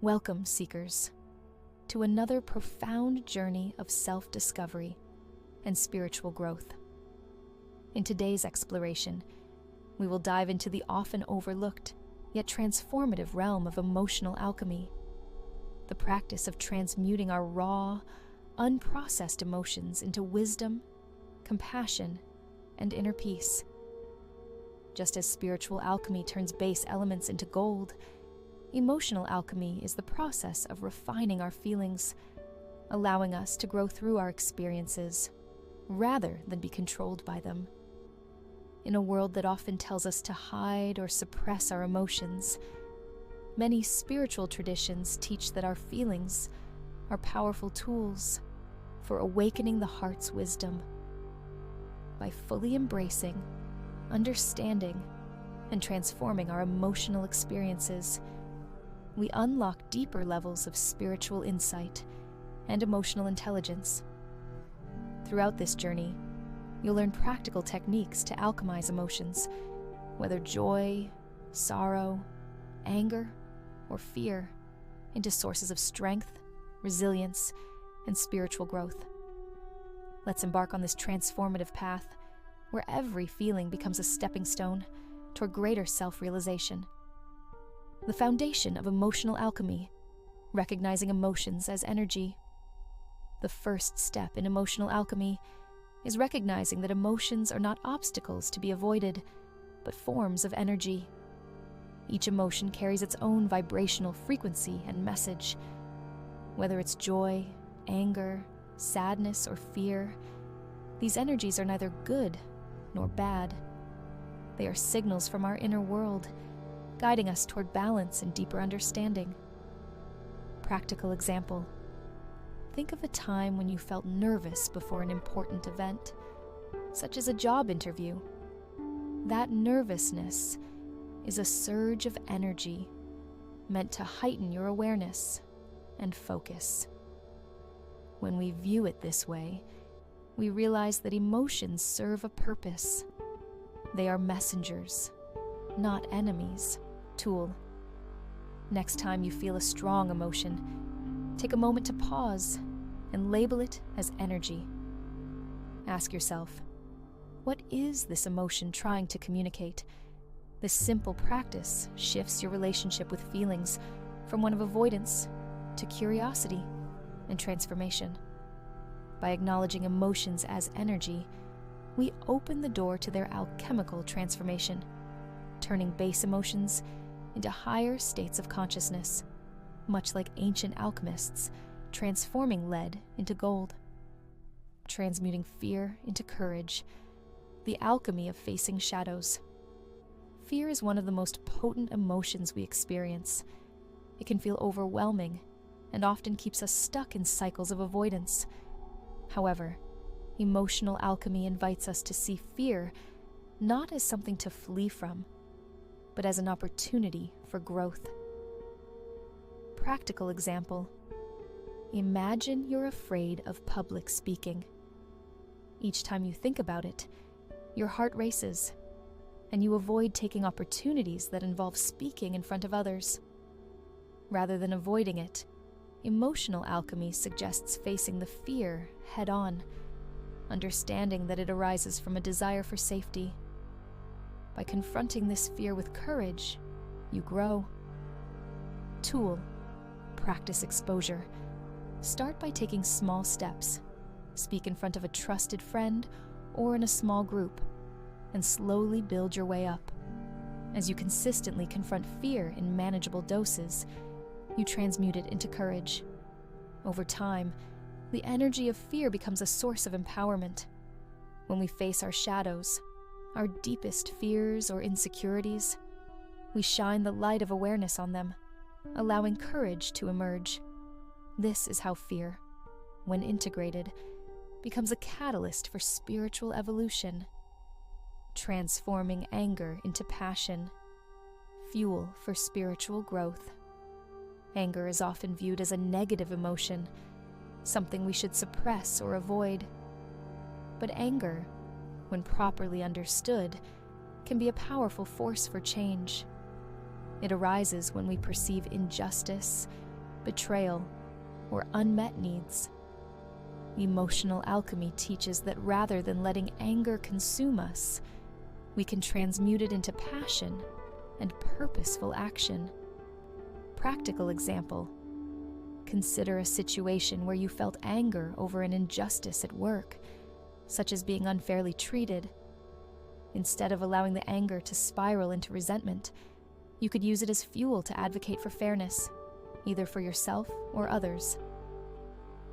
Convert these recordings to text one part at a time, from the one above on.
Welcome, seekers, to another profound journey of self-discovery and spiritual growth. In today's exploration, we will dive into the often overlooked yet transformative realm of emotional alchemy, the practice of transmuting our raw, unprocessed emotions into wisdom, compassion, and inner peace. Just as spiritual alchemy turns base elements into gold, emotional alchemy is the process of refining our feelings, allowing us to grow through our experiences rather than be controlled by them. In a world that often tells us to hide or suppress our emotions, many spiritual traditions teach that our feelings are powerful tools for awakening the heart's wisdom. By fully embracing, understanding, and transforming our emotional experiences, we unlock deeper levels of spiritual insight and emotional intelligence. Throughout this journey, you'll learn practical techniques to alchemize emotions, whether joy, sorrow, anger, or fear, into sources of strength, resilience, and spiritual growth. Let's embark on this transformative path where every feeling becomes a stepping stone toward greater self-realization. The foundation of emotional alchemy, recognizing emotions as energy. The first step in emotional alchemy is recognizing that emotions are not obstacles to be avoided, but forms of energy. Each emotion carries its own vibrational frequency and message. Whether it's joy, anger, sadness, or fear, these energies are neither good nor bad. They are signals from our inner world, guiding us toward balance and deeper understanding. Practical example. Think of a time when you felt nervous before an important event, such as a job interview. That nervousness is a surge of energy meant to heighten your awareness and focus. When we view it this way, we realize that emotions serve a purpose. They are messengers, not enemies. Tool. Next time you feel a strong emotion, take a moment to pause and label it as energy. Ask yourself, what is this emotion trying to communicate? This simple practice shifts your relationship with feelings from one of avoidance to curiosity and transformation. By acknowledging emotions as energy, we open the door to their alchemical transformation, turning base emotions into higher states of consciousness, much like ancient alchemists transforming lead into gold, transmuting fear into courage, the alchemy of facing shadows. Fear is one of the most potent emotions we experience. It can feel overwhelming and often keeps us stuck in cycles of avoidance. However, emotional alchemy invites us to see fear not as something to flee from, but as an opportunity for growth. Practical example. Imagine you're afraid of public speaking. Each time you think about it, your heart races, and you avoid taking opportunities that involve speaking in front of others. Rather than avoiding it, emotional alchemy suggests facing the fear head-on, understanding that it arises from a desire for safety. By confronting this fear with courage, you grow. Tool. Practice exposure. Start by taking small steps. Speak in front of a trusted friend or in a small group, and slowly build your way up. As you consistently confront fear in manageable doses, you transmute it into courage. Over time, the energy of fear becomes a source of empowerment. When we face our shadows, our deepest fears or insecurities, we shine the light of awareness on them, allowing courage to emerge. This is how fear, when integrated, becomes a catalyst for spiritual evolution, transforming anger into passion, fuel for spiritual growth. Anger is often viewed as a negative emotion, something we should suppress or avoid. But anger, when properly understood, can be a powerful force for change. It arises when we perceive injustice betrayal, or unmet needs. Emotional alchemy teaches that rather than letting anger consume us, we can transmute it into passion and purposeful action. Practical example. Consider a situation where you felt anger over an injustice at work, such as being unfairly treated. Instead of allowing the anger to spiral into resentment, you could use it as fuel to advocate for fairness, either for yourself or others.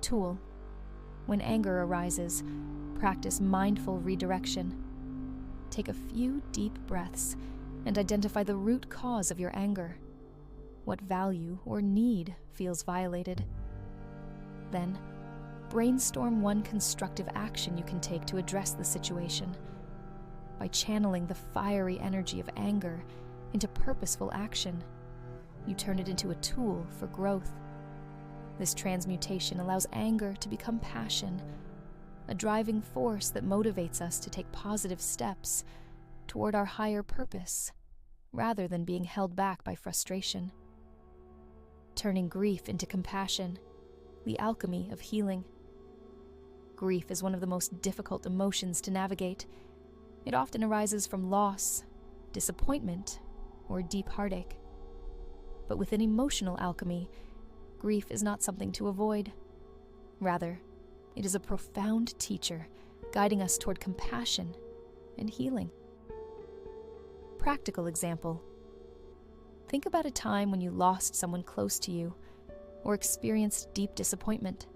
Tool. When anger arises, practice mindful redirection. Take a few deep breaths and identify the root cause of your anger. What value or need feels violated? Then, brainstorm one constructive action you can take to address the situation. By channeling the fiery energy of anger into purposeful action, you turn it into a tool for growth. This transmutation allows anger to become passion, a driving force that motivates us to take positive steps toward our higher purpose, rather than being held back by frustration. Turning grief into compassion, the alchemy of healing. Grief is one of the most difficult emotions to navigate. It often arises from loss, disappointment, or deep heartache. But within emotional alchemy, grief is not something to avoid. Rather, it is a profound teacher guiding us toward compassion and healing. Practical example. Think about a time when you lost someone close to you or experienced deep disappointment.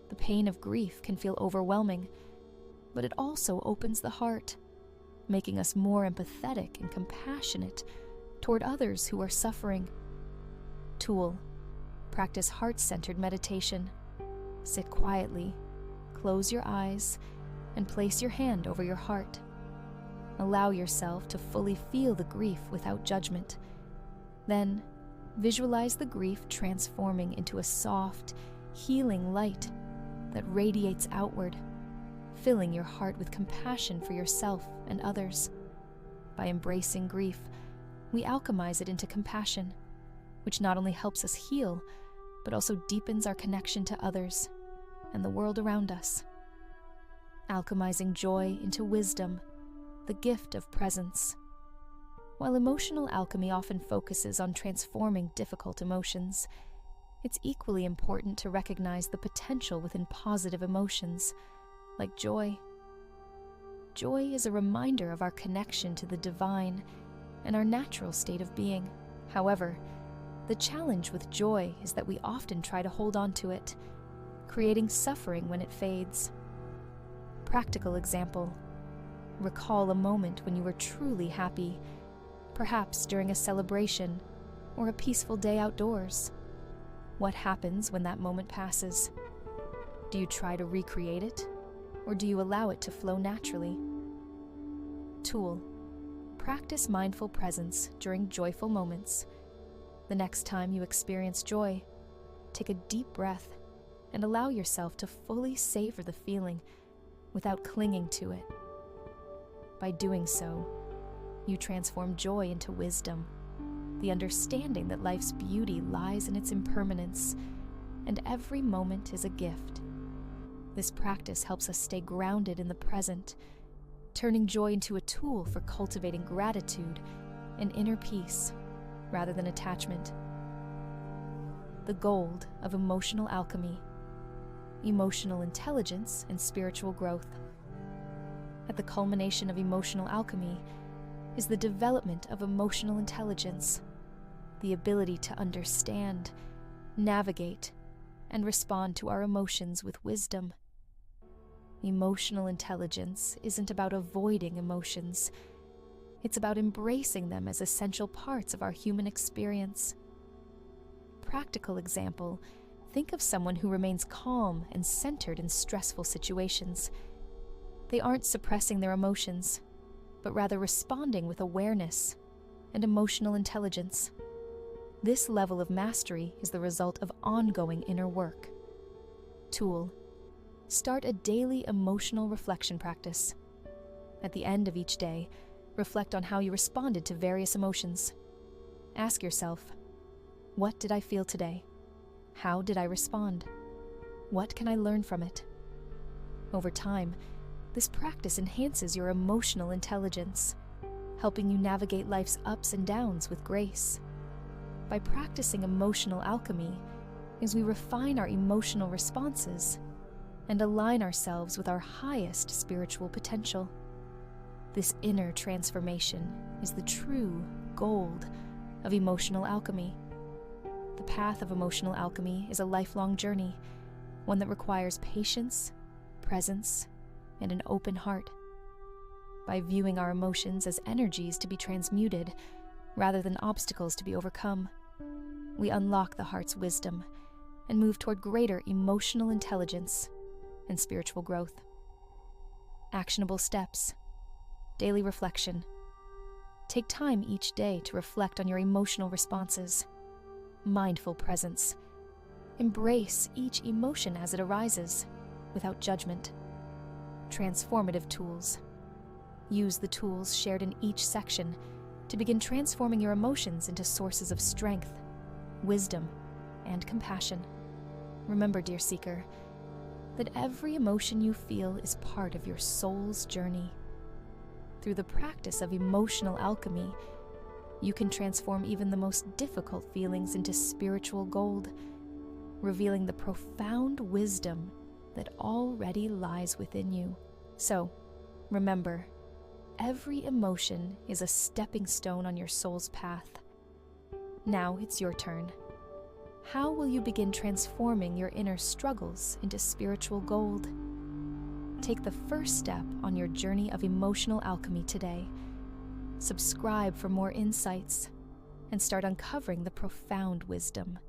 The pain of grief can feel overwhelming, but it also opens the heart, making us more empathetic and compassionate toward others who are suffering. Tool. Practice heart-centered meditation. Sit quietly, close your eyes, and place your hand over your heart. Allow yourself to fully feel the grief without judgment. Then, visualize the grief transforming into a soft, healing light that radiates outward, filling your heart with compassion for yourself and others. By embracing grief, we alchemize it into compassion, which not only helps us heal, but also deepens our connection to others and the world around us. Alchemizing joy into wisdom, the gift of presence. While emotional alchemy often focuses on transforming difficult emotions, it's equally important to recognize the potential within positive emotions, like joy. Joy is a reminder of our connection to the divine and our natural state of being. However, the challenge with joy is that we often try to hold on to it, creating suffering when it fades. Practical example. Recall a moment when you were truly happy, perhaps during a celebration or a peaceful day outdoors. What happens when that moment passes? Do you try to recreate it, or do you allow it to flow naturally? Tool. Practice mindful presence during joyful moments. The next time you experience joy, take a deep breath and allow yourself to fully savor the feeling without clinging to it. By doing so, you transform joy into wisdom, the understanding that life's beauty lies in its impermanence, and every moment is a gift. This practice helps us stay grounded in the present, turning joy into a tool for cultivating gratitude and inner peace, rather than attachment. The gold of emotional alchemy, emotional intelligence and spiritual growth. At the culmination of emotional alchemy is the development of emotional intelligence, the ability to understand, navigate, and respond to our emotions with wisdom. Emotional intelligence isn't about avoiding emotions. It's about embracing them as essential parts of our human experience. Practical example, think of someone who remains calm and centered in stressful situations. They aren't suppressing their emotions, but rather responding with awareness and emotional intelligence. This level of mastery is the result of ongoing inner work. Tool. Start a daily emotional reflection practice. At the end of each day, reflect on how you responded to various emotions. Ask yourself, what did I feel today? How did I respond? What can I learn from it? Over time, this practice enhances your emotional intelligence, helping you navigate life's ups and downs with grace. By practicing emotional alchemy, as we refine our emotional responses and align ourselves with our highest spiritual potential. This inner transformation is the true gold of emotional alchemy. The path of emotional alchemy is a lifelong journey, one that requires patience, presence, and an open heart. By viewing our emotions as energies to be transmuted, rather than obstacles to be overcome, we unlock the heart's wisdom and move toward greater emotional intelligence and spiritual growth. Actionable steps. Daily reflection. Take time each day to reflect on your emotional responses. Mindful presence. Embrace each emotion as it arises, without judgment. Transformative tools. Use the tools shared in each section to begin transforming your emotions into sources of strength, wisdom, and compassion. Remember, dear seeker, that every emotion you feel is part of your soul's journey. Through the practice of emotional alchemy, you can transform even the most difficult feelings into spiritual gold, revealing the profound wisdom that already lies within you. So, remember, every emotion is a stepping stone on your soul's path. Now it's your turn. How will you begin transforming your inner struggles into spiritual gold? Take the first step on your journey of emotional alchemy today. Subscribe for more insights and start uncovering the profound wisdom